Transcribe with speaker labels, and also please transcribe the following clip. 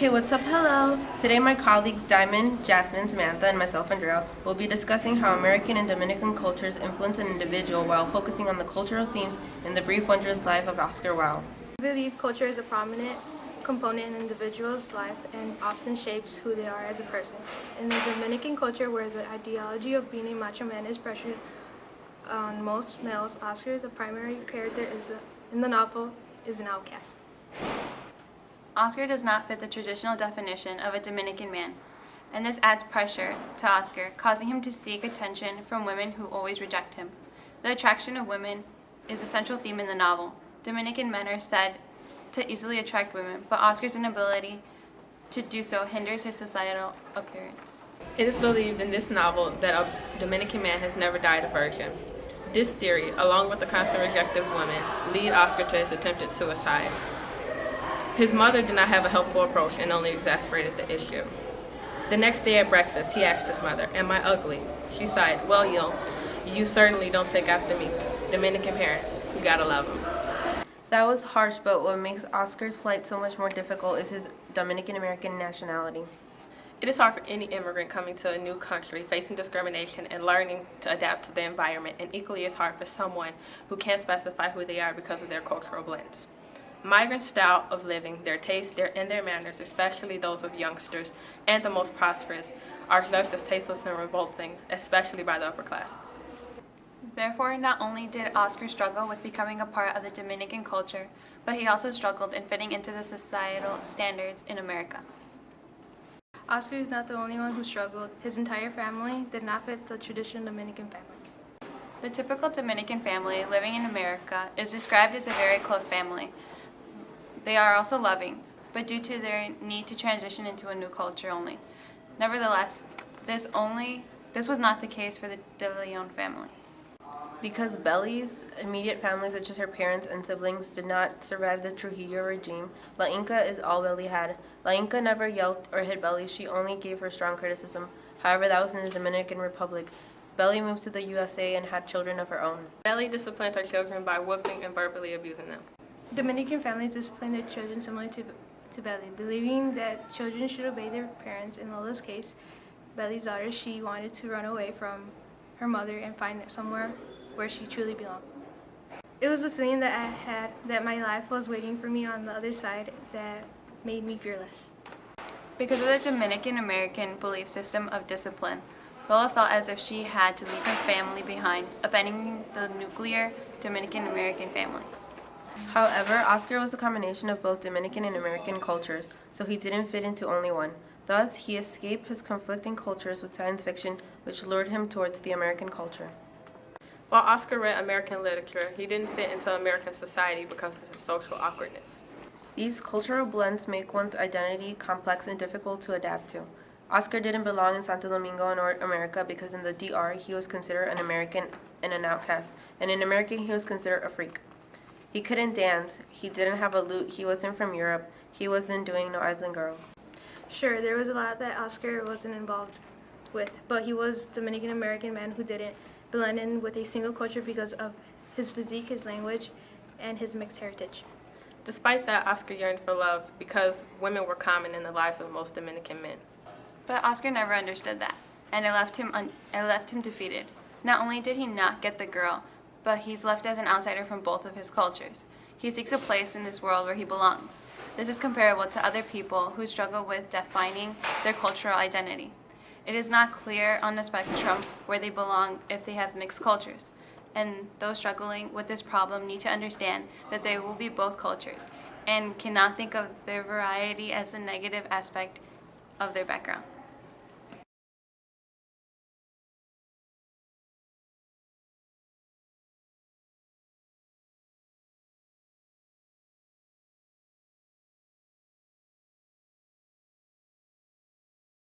Speaker 1: Hey, what's up? Hello! Today my colleagues Diamond, Jasmine, Samantha, and myself, Andrea, will be discussing how American and Dominican cultures influence an individual while focusing on the cultural themes in the brief, wondrous life of Oscar Wilde.
Speaker 2: I believe culture is a prominent component in an individual's life and often shapes who they are as a person. In the Dominican culture, where the ideology of being a macho man is pressured on most males, Oscar, the primary character in the novel, is an outcast.
Speaker 3: Oscar does not fit the traditional definition of a Dominican man, and this adds pressure to Oscar, causing him to seek attention from women who always reject him. The attraction of women is a central theme in the novel. Dominican men are said to easily attract women, but Oscar's inability to do so hinders his societal appearance.
Speaker 4: It is believed in this novel that a Dominican man has never died a virgin. This theory, along with the constant rejection of women, lead Oscar to his attempted suicide. His mother did not have a helpful approach and only exacerbated the issue. The next day at breakfast, he asked his mother, "Am I ugly?" She sighed, "Well, you certainly don't take after me. Dominican parents, you gotta love them."
Speaker 1: That was harsh, but what makes Oscar's flight so much more difficult is his Dominican American nationality.
Speaker 4: It is hard for any immigrant coming to a new country, facing discrimination and learning to adapt to the environment, and equally as hard for someone who can't specify who they are because of their cultural blends. Migrant style of living, their taste, and their manners, especially those of youngsters and the most prosperous, are judged as tasteless and revolting, especially by the upper classes.
Speaker 3: Therefore, not only did Oscar struggle with becoming a part of the Dominican culture, but he also struggled in fitting into the societal standards in America.
Speaker 2: Oscar is not the only one who struggled. His entire family did not fit the traditional Dominican family.
Speaker 3: The typical Dominican family living in America is described as a very close family. They are also loving, but due to their need to transition into a new culture only. Nevertheless, this was not the case for the De Leon family.
Speaker 1: Because Belly's immediate family, such as her parents and siblings, did not survive the Trujillo regime, La Inca is all Belly had. La Inca never yelled or hit Belly, she only gave her strong criticism. However, that was in the Dominican Republic. Belly moved to the USA and had children of her own.
Speaker 4: Belly disciplined her children by whipping and verbally abusing them.
Speaker 2: Dominican families discipline their children similar to Belly, believing that children should obey their parents. In Lola's case, Belly's daughter, she wanted to run away from her mother and find somewhere where she truly belonged. It was a feeling that I had that my life was waiting for me on the other side that made me fearless.
Speaker 3: Because of the Dominican American belief system of discipline, Lola felt as if she had to leave her family behind, abandoning the nuclear Dominican American family.
Speaker 1: However, Oscar was a combination of both Dominican and American cultures, so he didn't fit into only one. Thus, he escaped his conflicting cultures with science fiction, which lured him towards the American culture.
Speaker 4: While Oscar read American literature, he didn't fit into American society because of his social awkwardness.
Speaker 1: These cultural blends make one's identity complex and difficult to adapt to. Oscar didn't belong in Santo Domingo nor America because in the DR he was considered an American and an outcast, and in America he was considered a freak. He couldn't dance, he didn't have a lute, he wasn't from Europe, he wasn't doing No Island Girls.
Speaker 2: Sure, there was a lot that Oscar wasn't involved with, but he was a Dominican American man who didn't blend in with a single culture because of his physique, his language, and his mixed heritage.
Speaker 4: Despite that, Oscar yearned for love because women were common in the lives of most Dominican men.
Speaker 3: But Oscar never understood that, and it left him defeated. Not only did he not get the girl, but he's left as an outsider from both of his cultures. He seeks a place in this world where he belongs. This is comparable to other people who struggle with defining their cultural identity. It is not clear on the spectrum where they belong if they have mixed cultures, and those struggling with this problem need to understand that they will be both cultures and cannot think of their variety as a negative aspect of their background.